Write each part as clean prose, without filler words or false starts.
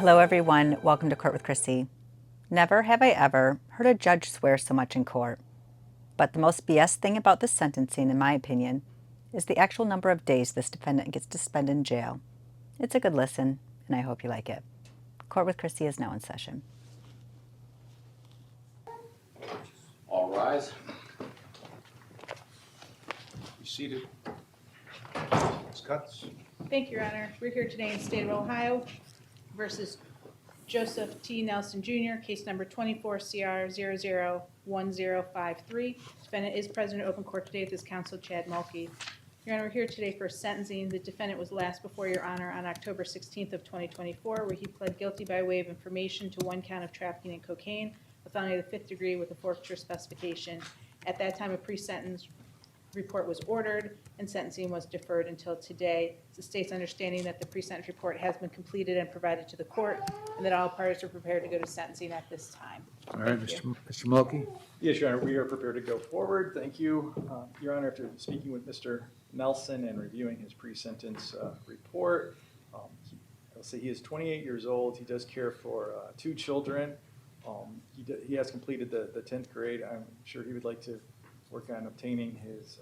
Hello everyone, welcome to Court with Krissy. Never have I ever heard a judge swear so much in court. But the most BS thing about this sentencing, in my opinion, is the actual number of days this defendant gets to spend in jail. It's a good listen, and I hope you like it. Court with Krissy is now in session. All rise. Be seated. Ms. Cutts. Thank you, Your Honor. We're here today in the state of Ohio versus Joseph T. Nelson Jr., case number 24 CR 001053. Defendant is present in open court today with his counsel, Chad Mulkey. Your Honor, we're here today for sentencing. The defendant was last before Your Honor on October 16th of 2024, where he pled guilty by way of information to one count of trafficking in cocaine, a felony of the 5th degree with a forfeiture specification. At that time, a pre-sentence report was ordered and sentencing was deferred until today. It's the state's understanding that the pre-sentence report has been completed and provided to the court, and that all parties are prepared to go to sentencing at this time. All right, Mr. Mulkey. Yes, Your Honor, we are prepared to go forward. Thank you. Your Honor, after speaking with Mr. Nelson and reviewing his pre-sentence report, I'll say he is 28 years old. He does care for 2 children. He has completed the 10th grade. I'm sure he would like to work on obtaining his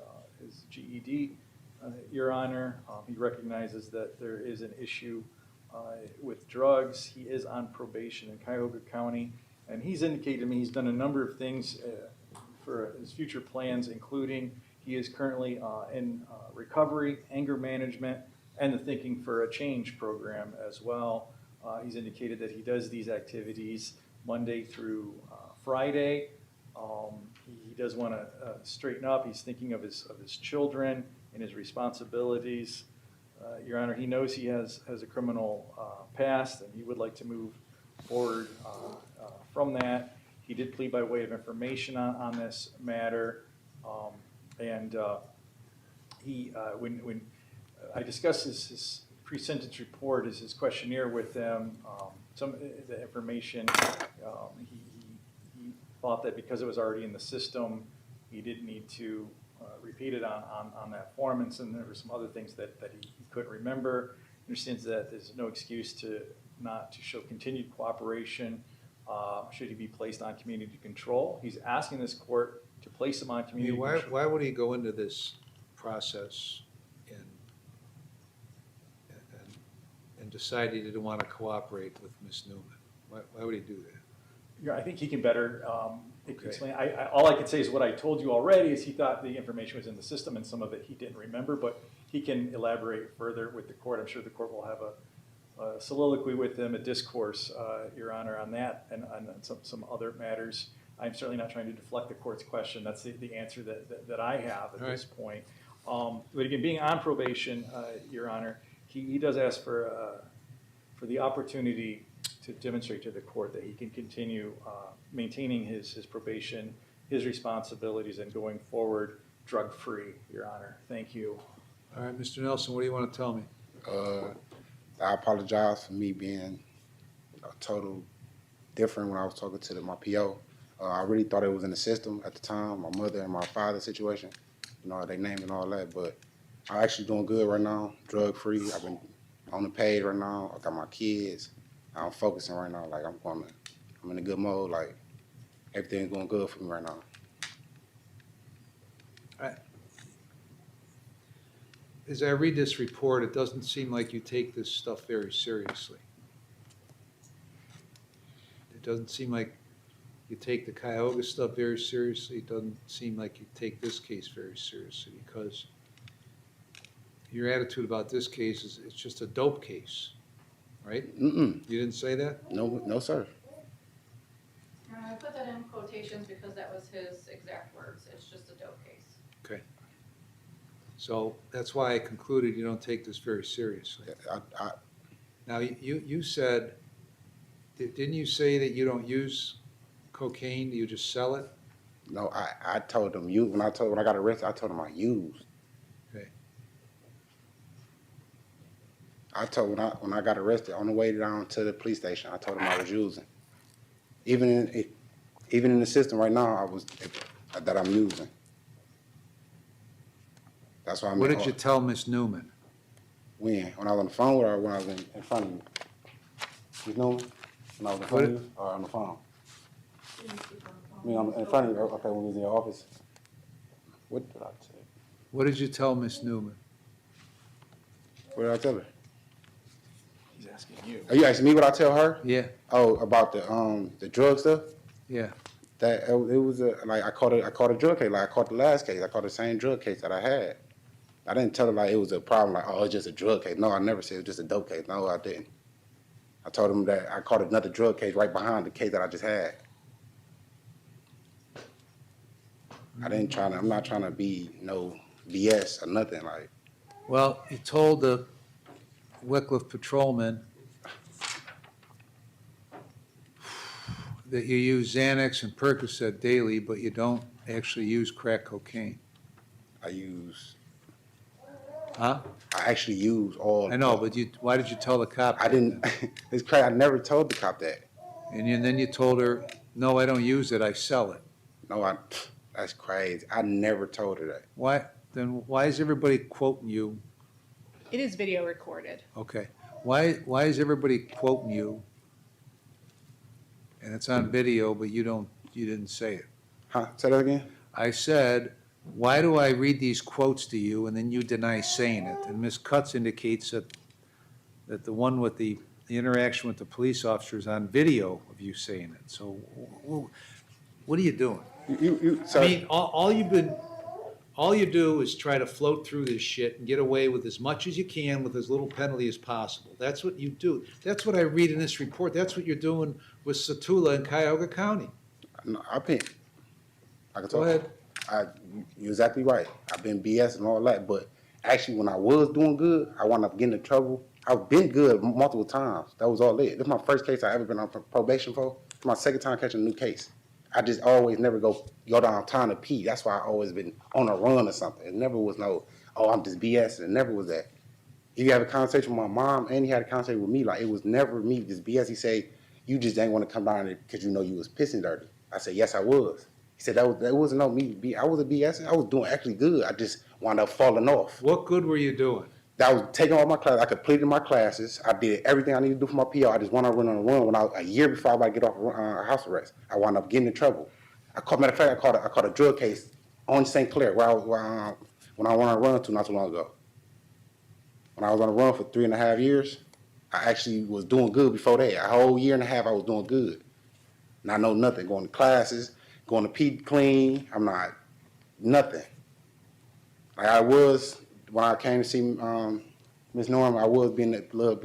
GED. Your Honor, he recognizes that there is an issue with drugs. He is on probation in Cuyahoga County, and he's indicated to me he's done a number of things for his future plans, including he is currently in recovery, anger management, and the Thinking for a Change program as well. He's indicated that he does these activities Monday through Friday. He does want to straighten up. He's thinking of his children and his responsibilities. Your Honor, he knows he has a criminal past, and he would like to move forward from that. He did plead by way of information on this matter, and when I discussed his pre-sentence report, his questionnaire with them, some of the information, he thought that because it was already in the system, he didn't need to repeat it on that form, and so there were some other things that he couldn't remember. He understands that there's no excuse not to show continued cooperation should he be placed on community control. He's asking this court to place him on community control. Why would he go into this process and decide he didn't want to cooperate with Ms. Newman? Why would he do that? Yeah, I think he can better explain. All I can say is what I told you already is he thought the information was in the system and some of it he didn't remember, but he can elaborate further with the court. I'm sure the court will have a soliloquy with him, a discourse, Your Honor, on that and on some other matters. I'm certainly not trying to deflect the court's question. That's the answer that I have at this point. But again, being on probation, Your Honor, he does ask for the opportunity to demonstrate to the court that he can continue maintaining his probation, his responsibilities, and going forward drug-free, Your Honor. Thank you. All right, Mr. Nelson, what do you want to tell me? I apologize for me being a total different when I was talking to my PO. I really thought it was in the system at the time, my mother and my father's situation, they named and all that, but I'm actually doing good right now, drug-free. I've been on the page right now. I got my kids. I'm focusing right now. Like I'm in a good mode. Like everything's going good for me right now. As I read this report, it doesn't seem like you take this stuff very seriously. It doesn't seem like you take the Cuyahoga stuff very seriously. It doesn't seem like you take this case very seriously, because your attitude about this case is it's just a dope case, right? Mm-mm. You didn't say that? No, sir. I put that in quotations because that was his exact words. It's just a dope case. Okay. So that's why I concluded you don't take this very seriously. Now, you said, didn't you say that you don't use cocaine, you just sell it? No, I told them when I got arrested, I told them I used. Okay. I told when I got arrested on the way down to the police station, I told them I was using. Even in the system right now, that I'm using. That's why I'm. What did you tell Miss Newman? When I was on the phone with her, when I was in front of you. Ms. Newman? When I was in front of you, or on the phone? I mean, in front of you, okay, when we was in your office? What did I say? What did you tell Miss Newman? What did I tell her? He's asking you. Are you asking me what I tell her? Yeah, Oh, about the drug stuff? yeah. That it was I caught a drug case, like I caught the last case. I caught the same drug case that I had. I didn't tell her like it was a problem, like, oh, it's just a drug case. No, I never said it was just a dope case. No, I didn't. I told him that I caught another drug case right behind the case that I just had. I'm not trying to be no BS or nothing. Like, Well, you told the Wickliffe patrolman that you use Xanax and Percocet daily, but you don't actually use crack cocaine. Huh? I actually use all. I know, but why did you tell the cop? I didn't. It's crazy. I never told the cop that. And then you told her, no, I don't use it, I sell it. No, that's crazy. I never told her that. Why is everybody quoting you? It is video recorded. Okay. Why is everybody quoting you? And it's on video, but you didn't say it. Huh? Say that again? I said, why do I read these quotes to you and then you deny saying it? And Ms. Cutts indicates that the one with the interaction with the police officer is on video of you saying it. So what are you doing? Sir, I mean, all you do is try to float through this shit and get away with as much as you can with as little penalty as possible. That's what you do. That's what I read in this report. That's what you're doing with Satula in Cuyahoga County. no, I can Go talk. ahead. You're exactly right. I've been BS and all that, but actually when I was doing good, I wound up getting in trouble. I've been good multiple times. That was all it. This is my first case I ever been on probation for. It's my second time catching a new case. I just always never go downtown to pee. That's why I always been on a run or something. It never was no, oh, I'm just BS. It never was that. If you have a conversation with my mom and he had a conversation with me, like it was never me just BS. He say, you just didn't want to come down because you know you was pissing dirty. I said, yes, I was. He said, that wasn't no me. I was a BS. I was doing actually good. I just wound up falling off. What good were you doing? I was taking all my classes. I completed my classes. I did everything I needed to do for my PO. I just wound up running on the run when a year before I was about to get off house arrest. I wound up getting in trouble. Matter of fact, I caught a drug case on St. Clair when I went on a run to not too long ago. When I was on a run for 3.5 years, I actually was doing good before that. A whole year and a half, I was doing good. And I know nothing. Going to classes, going to pee clean. I'm not nothing. Like I was when I came to see Miss Norm. I was being a little BS.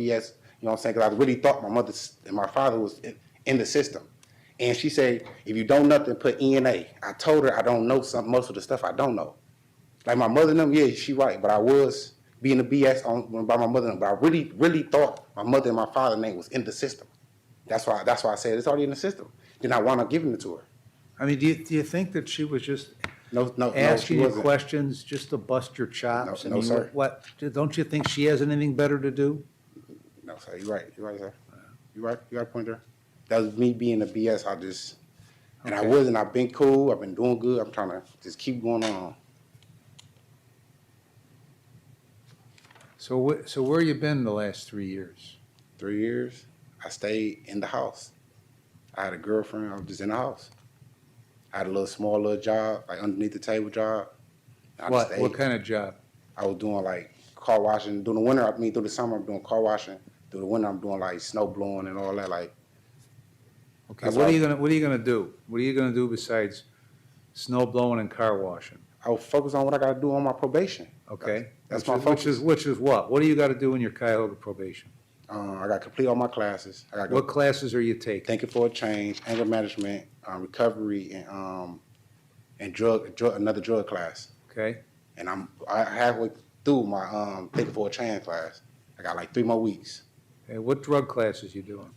You know what I'm saying? Because I really thought my mother and my father was in the system. And she said, if you don't nothing, put ENA. I told her I don't know most of the stuff I don't know. Like my mother and them, yeah, she right. But I was being a BS by my mother and them. But I really, really thought my mother and my father's name was in the system. That's why I said it's already in the system. Then I wound up giving it to her. I mean, do you think that she was just No, asking she you wasn't. questions just to bust your chops? No, I mean, sir. What, don't you think she has anything better to do? No, sir, you're right, sir. You're right, you got a point there. That was me being a BS. And I Okay. wasn't. I've been cool. I've been doing good. I'm trying to just keep going on. So where you been the last 3 years? 3 years, I stayed in the house. I had a girlfriend. I was just in the house. I had a small little job, like underneath the table job. I just stayed. What kind of job? I was doing like car washing. During the winter, through the summer, I'm doing car washing. Through the winter, I'm doing like snow blowing and all that. Like, Okay, That's what are all. you gonna do? What are you gonna do besides snow blowing and car washing? I was focused on what I got to do on my probation. Okay? That's Which my is- focus. Which is what? What do you gotta do in your Cuyahoga probation? I got to complete all my classes. I got to What go classes are you taking? thinking for a change, anger management, recovery, and another drug class. Okay? And I halfway through my thinking for a change class. I got like 3 more weeks. Okay, what drug classes you doing?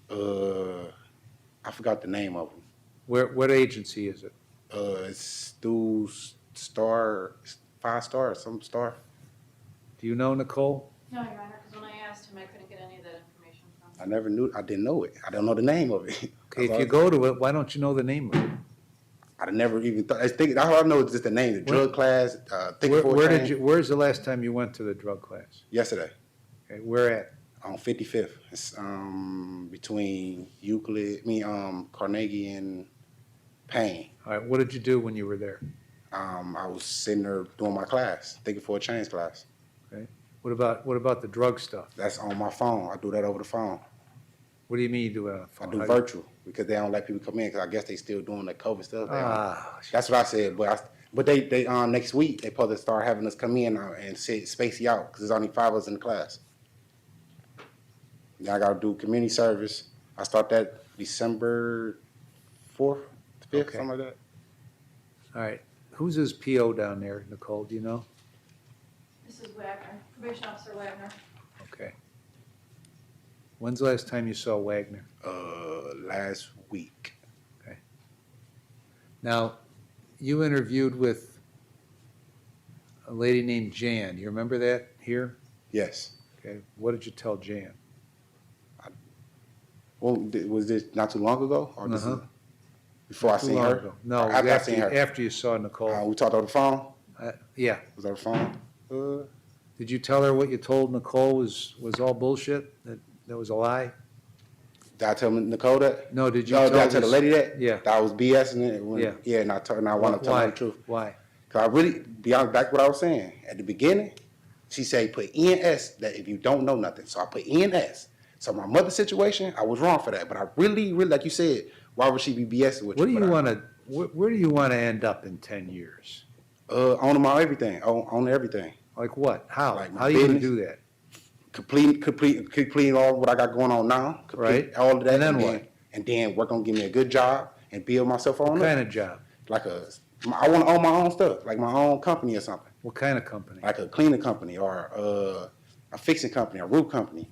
I forgot the name of them. What agency is it? It's through Star, 5 Star, some Star. Do you know, Nicole? No, Your Honor, because when I asked him, I couldn't get any of that information from I never knew. I didn't know it. I don't know the name of it. Okay, if you go to it, why don't you know the name of it? I never even thought. All I know is just the name, the drug class. Thinking for a change. Where's the last time you went to the drug class? Yesterday. Okay, where at? On 55th. It's between Carnegie and Payne. All right, what did you do when you were there? I was sitting there doing my class, thinking for a change class. Okay. What about the drug stuff? That's on my phone. I do that over the phone. What do you mean you do it on the I phone? do How virtual because they don't let people come in because I guess they still doing the COVID stuff. Ah, That's what I said. But they next week they supposed to start having us come in and space you out because there's only 5 of us in the class. Then I got to do community service. I start that December 4th, 5th, Okay. something like that. all right. Who's his PO down there, Nicole? Do you know? Mrs. Wagner, Probation Officer Wagner. Okay. When's the last time you saw Wagner? Last week. Now, you interviewed with a lady named Jan. You remember that here? Yes. Okay. What did you tell Jan? Well, was this not too long ago, or this is Uh-huh. before I Too seen long her? ago. No, it was After I seen her. after you saw Nicole. We talked over the phone. Yeah. Was over the phone. Did you tell her what you told Nicole was all bullshit? That was a lie? Did I tell Nicole that? No, did you No, tell did I tell the this- lady that? Yeah. That I was BSing it. Yeah. Yeah, and I want to tell her the truth. Why? Cause I really, beyond back what I was saying at the beginning, she said put ENS that if you don't know nothing. So I put ENS. So my mother's situation, I was wrong for that. But I really, like you said, why would she be BSing with What do you? you But want to? Where do you want to end up in 10 years? own my everything. Own everything. Like what? How? Like my How are you going to business. do that? Complete all what I got going on now. Complete Right. all of that. And then what? And then work on getting me a good job and build myself on What up. kind of job? Like I want to own my own stuff, like my own company or something. What kind of company? Like a cleaning company or a fixing company, a roof company.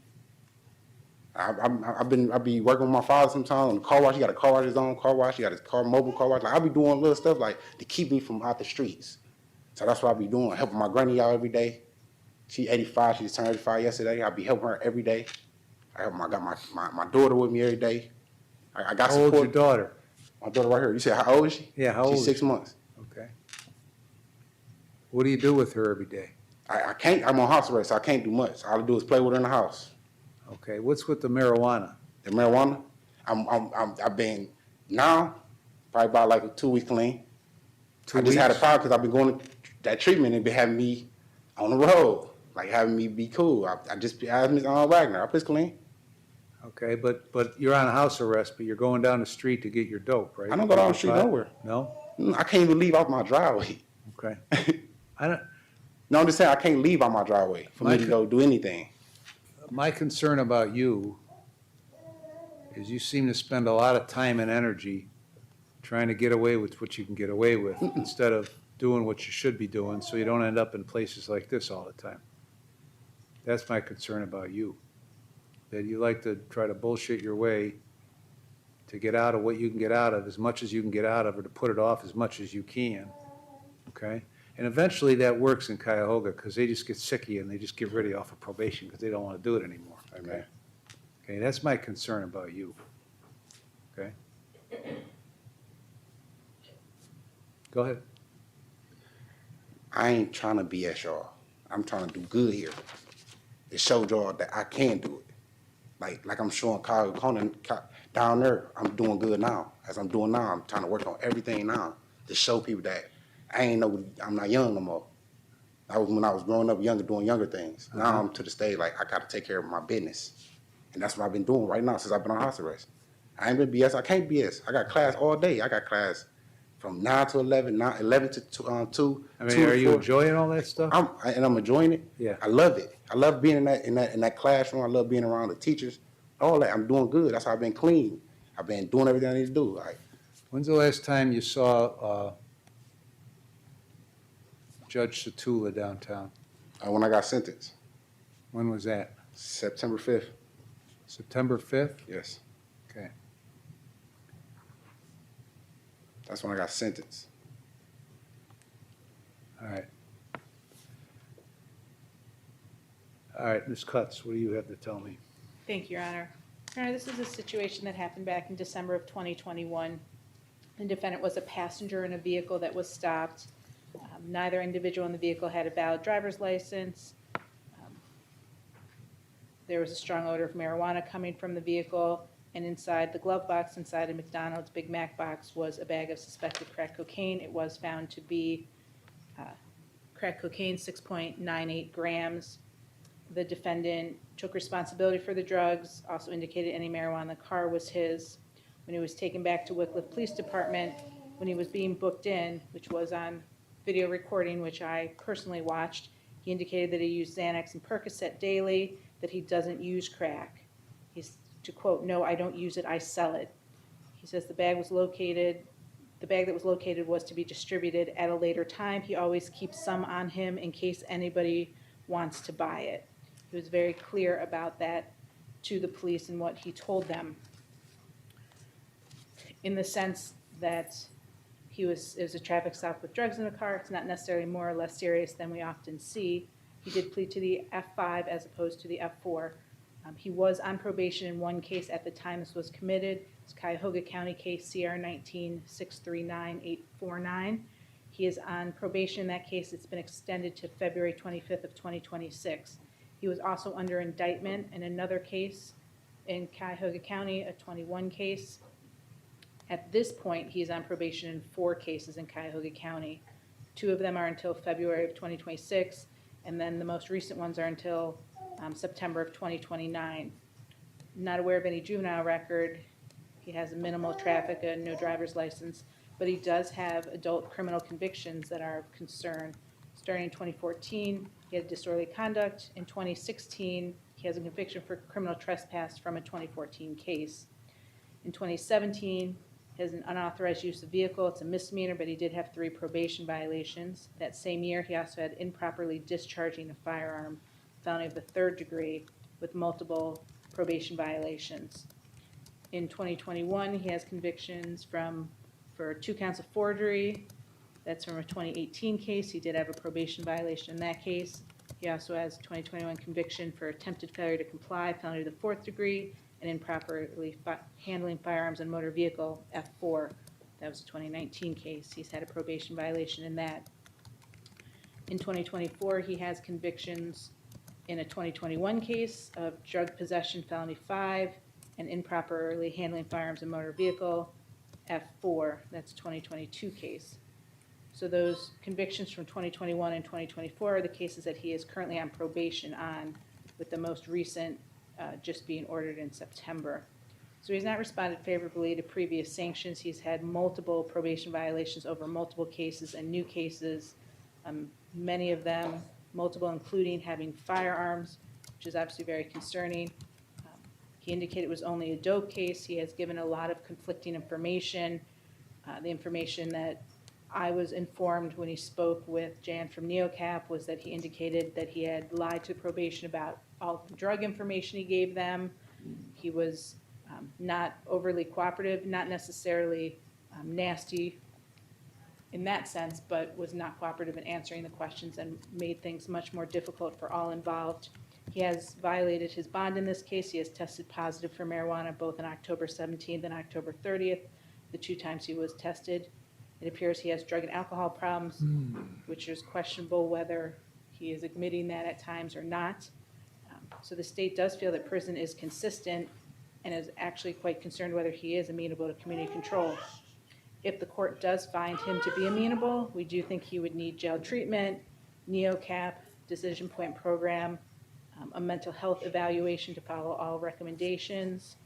I be working with my father sometimes on the car wash. He got a car wash, his own car wash. He got his mobile car wash. Like I be doing little stuff like to keep me from out the streets. So that's what I be doing, helping my granny out every day. She 85. She just turned 85 yesterday. I be helping her every day. I got my daughter with me every day. I got How old's your support. daughter? My daughter right here. You said how old is she? Yeah, how old She's is 6 she? months. Okay. What do you do with her every day? I can't. I'm on house arrest, so I can't do much. All I do is play with her in the house. Okay. What's with the marijuana? The marijuana, I've been now probably about like 2 weeks clean. I just had a problem because I've been going to that treatment and been having me on the road, like having me be cool. I just asked Ms. Wagner. I was clean. Okay, but you're on a house arrest, but you're going down the street to get your dope, right? I don't go down the street nowhere. No? I can't even leave out my driveway. Okay. I don't. No, I'm just saying I can't leave out my driveway for me to go do anything. My concern about you is you seem to spend a lot of time and energy trying to get away with what you can get away with instead of doing what you should be doing so you don't end up in places like this all the time. That's my concern about you. That you like to try to bullshit your way to get out of what you can get out of as much as you can get out of or to put it off as much as you can. Okay? And eventually that works in Cuyahoga because they just get sick of you and they just get rid of you off of probation because they don't want to do it anymore. Okay. Okay, that's my concern about you. Okay? Go ahead. I ain't trying to BS y'all. I'm trying to do good here. It showed y'all that I can do it. Like I'm showing Kyle Conan down there, I'm doing good now. As I'm doing now, I'm trying to work on everything now to show people that I'm not young no more. That was when I was growing up younger, doing younger things. Now I'm to the stage like I got to take care of my business. And that's what I've been doing right now since I've been on house arrest. I ain't been BS. I can't BS. I got class all day. I got class from 9 to 11, 11 to 2, I 2 mean, to are you 4. enjoying all that stuff? I'm enjoying it. Yeah. I love it. I love being in that classroom. I love being around the teachers. All that. I'm doing good. That's how I've been clean. I've been doing everything I need to do. When's the last time you saw Judge Satula downtown? When I got sentenced, When was that? September 5th. September 5th? Yes. Okay. That's when I got sentenced. All right. All right, Ms. Cutts, what do you have to tell me? Thank you, Your Honor. Your Honor, this is a situation that happened back in December of 2021. The defendant was a passenger in a vehicle that was stopped. Neither individual in the vehicle had a valid driver's license. There was a strong odor of marijuana coming from the vehicle, and inside the glove box, inside a McDonald's Big Mac box, was a bag of suspected crack cocaine. It was found to be crack cocaine, 6.98 grams. The defendant took responsibility for the drugs, also indicated any marijuana in the car was his. When he was taken back to Wickliffe Police Department, when he was being booked in, which was on video recording, which I personally watched, he indicated that he used Xanax and Percocet daily, that he doesn't use crack. He's, to quote, "No, I don't use it, I sell it." He says the bag that was located was to be distributed at a later time. He always keeps some on him in case anybody wants to buy it. He was very clear about that to the police and what he told them, in the sense that it was a traffic stop with drugs in the car. It's not necessarily more or less serious than we often see. He did plead to the F5 as opposed to the F4. He was on probation in one case at the time this was committed. It's Cuyahoga County case CR 19-639849. He is on probation in that case. It's been extended to February 25th of 2026. He was also under indictment in another case in Cuyahoga County, a 21 case. At this point, he's on probation in 4 cases in Cuyahoga County. 2 of them are until February of 2026, and then the most recent ones are until September of 2029. Not aware of any juvenile record. He has a minimal traffic and no driver's license, but he does have adult criminal convictions that are of concern. Starting in 2014, he had disorderly conduct. In 2016, he has a conviction for criminal trespass from a 2014 case. In 2017, he has an unauthorized use of vehicle. It's a misdemeanor, but he did have 3 probation violations. That same year, he also had improperly discharging a firearm, felony of the 3rd degree, with multiple probation violations. In 2021, he has convictions for 2 counts of forgery. That's from a 2018 case. He did have a probation violation in that case. He also has a 2021 conviction for attempted failure to comply, felony of the 4th degree, and improperly handling firearms and motor vehicle, F4. That was a 2019 case. He's had a probation violation in that. In 2024, he has convictions in a 2021 case of drug possession, felony 5, and improperly handling firearms and motor vehicle, F4. That's a 2022 case. So those convictions from 2021 and 2024 are the cases that he is currently on probation on, with the most recent just being ordered in September. So he's not responded favorably to previous sanctions. He's had multiple probation violations over multiple cases and new cases, many of them multiple, including having firearms, which is obviously very concerning. He indicated it was only a dope case. He has given a lot of conflicting information. The information that I was informed when he spoke with Jan from NeoCap was that he indicated that he had lied to probation about all the drug information he gave them. He was not overly cooperative, not necessarily nasty in that sense, but was not cooperative in answering the questions and made things much more difficult for all involved. He has violated his bond in this case. He has tested positive for marijuana both on October 17th and October 30th, the 2 times he was tested. It appears he has drug and alcohol problems, which is questionable whether he is admitting that at times or not. So the state does feel that prison is consistent and is actually quite concerned whether he is amenable to community control. If the court does find him to be amenable, we do think he would need jail treatment, NeoCap, decision point program, a mental health evaluation to follow all recommendations.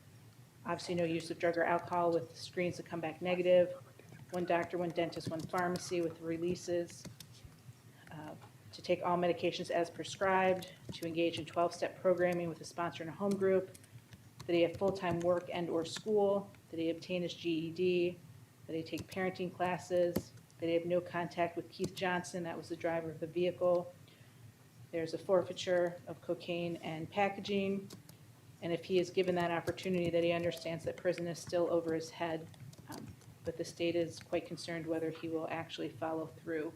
Obviously no use of drug or alcohol with screens that come back negative. 1 doctor, 1 dentist, 1 pharmacy with releases. To take all medications as prescribed, to engage in 12-step programming with a sponsor and a home group, that he have full-time work and or school, that he obtain his GED, that he take parenting classes, that he have no contact with Keith Johnson, that was the driver of the vehicle. There's a forfeiture of cocaine and packaging, and if he is given that opportunity, that he understands that prison is still over his head, but the state is quite concerned whether he will actually follow through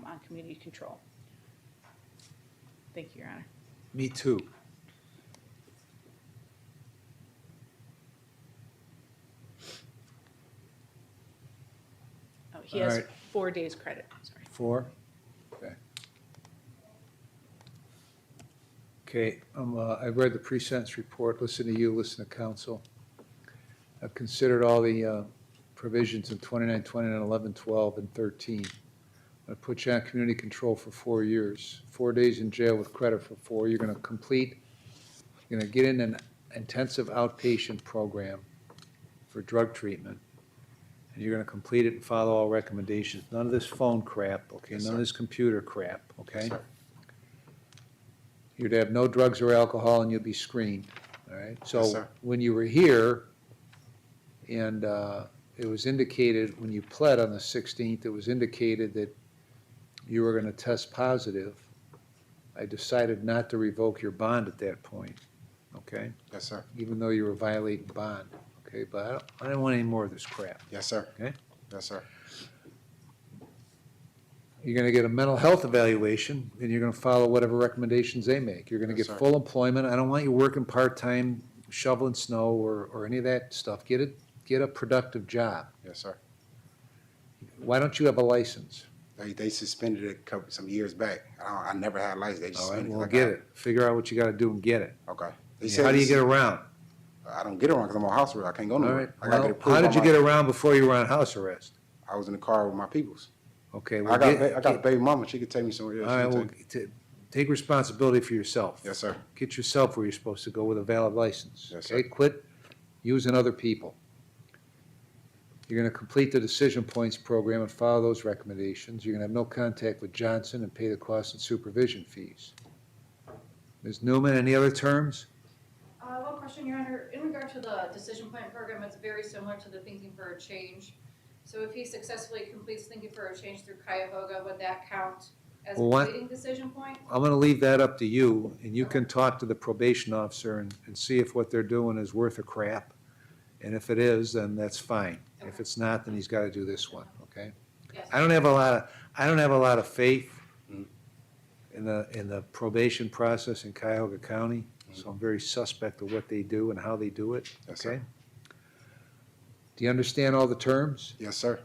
on community control. Thank you, Your Honor. Me too. Oh, he has All right. 4 days credit, sorry. 4? Okay. Okay, I've read the pre-sentence report, listened to you, listened to counsel. I've considered all the provisions in 2920 and 1112 and 13. I put you on community control for 4 years, 4 days in jail with credit for 4. You're going to complete, you're going to get in an intensive outpatient program for drug treatment, and you're going to complete it and follow all recommendations. None of this phone crap, okay? Yes, None of sir. this computer crap, okay? Yes, sir. You'd have no drugs or alcohol, and you'll be screened, all right? Yes, So sir. when you were here, and it was indicated, when you pled on the 16th, it was indicated that you were going to test positive. I decided not to revoke your bond at that point, okay? Yes, sir. Even though you were violating bond, okay? But I don't want any more of this crap, Yes, sir. okay? Yes, sir. You're going to get a mental health evaluation, and you're going to follow whatever recommendations they make. You're going to Yes, get sir. full employment. I don't want you working part-time, shoveling snow or any of that stuff. Get a productive job. Yes, sir. Why don't you have a license? They suspended it some years back. I never had a license. They All right, suspended well, like get it. Figure out what you got to do and get it. Okay. They How do you get around? I don't get around because I'm on house arrest. I can't go All nowhere. right, I gotta well, get approved how did by you my- get around before you were on house arrest? I was in the car with my peoples. Okay, I well, got a baby mama. She could take me somewhere else. all right, She well, could take- take responsibility for yourself. Yes, sir. Get yourself where you're supposed to go with a valid license. Yes, Okay, sir. quit using other people. You're going to complete the decision points program and follow those recommendations. You're going to have no contact with Johnson and pay the costs and supervision fees. Ms. Newman, any other terms? One question, Your Honor. In regard to the decision point program, it's very similar to the Thinking for a Change. So if he successfully completes Thinking for a Change through Cuyahoga, would that count as Well, what- completing decision point? I'm going to leave that up to you, and you can talk to the probation officer and see if what they're doing is worth a crap. And if it is, then that's fine. If it's not, then he's got to do this one, okay? Yes. I don't have a lot of faith in the probation process in Cuyahoga County, so I'm very suspect of what they do and how they do it, Yes, sir. okay? Do you understand all the terms? Yes, sir.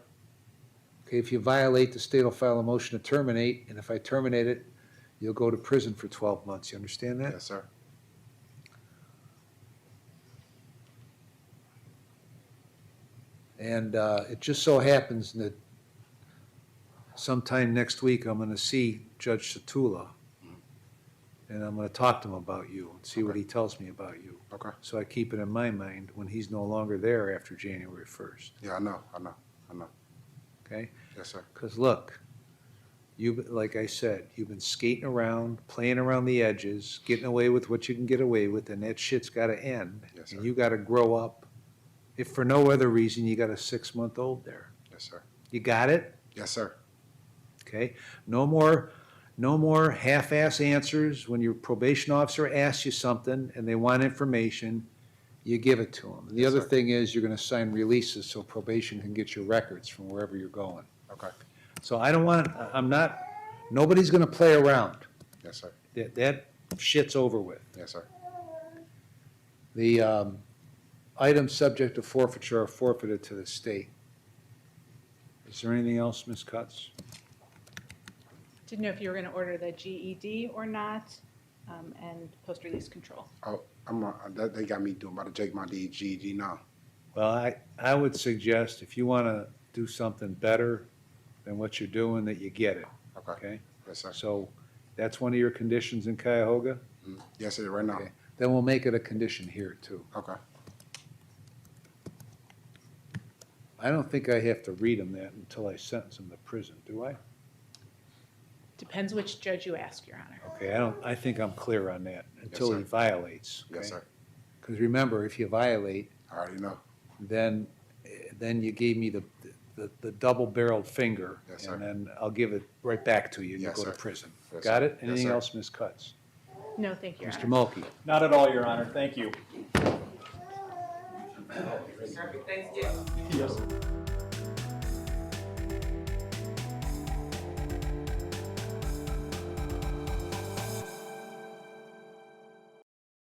Okay, if you violate, the state will file a motion to terminate, and if I terminate it, you'll go to prison for 12 months. You understand that? Yes, sir. And it just so happens that sometime next week, I'm going to see Judge Satula, and I'm going to talk to him about you and see what he tells me about you. Okay. So I keep it in my mind when he's no longer there after January 1st, Yeah, I know. okay? Yes, sir. Because look, like I said, you've been skating around, playing around the edges, getting away with what you can get away with, and that shit's got to end. Yes, And sir. you got to grow up. If for no other reason, you got a 6-month-old there. Yes, sir. You got it? Yes, sir. Okay? No more half-ass answers. When your probation officer asks you something and they want information, you give it to them. The Yes, other sir. thing is you're going to sign releases so probation can get your records from wherever you're going. Okay. So nobody's going to play around. Yes, sir. That shit's over with. Yes, sir. The items subject to forfeiture are forfeited to the state. Is there anything else, Ms. Cutts? Didn't know if you were going to order the GED or not, and post-release control. Oh, they got me about to take my GED now. Well, I would suggest if you want to do something better than what you're doing, that you get it, Okay. okay? Yes, sir. So that's one of your conditions in Cuyahoga? Yes, sir. Right now. Okay. Then we'll make it a condition here, too. Okay. I don't think I have to read them that until I sentence them to prison, do I? Depends which judge you ask, Your Honor. Okay, I think I'm clear on that, until he sir. violates. Yes, sir. Because remember, if you violate, I already know. then you gave me the double-barreled finger. Yes, sir. And then I'll give it right back to you, and you Yes, go to sir. prison. Yes, Got sir. it? Yes, Anything sir. else, Ms. Cutts? No, thank you, Your Mr. Honor. Mulkey? Not at all, Your Honor. Thank you. Happy Thanksgiving. Yes.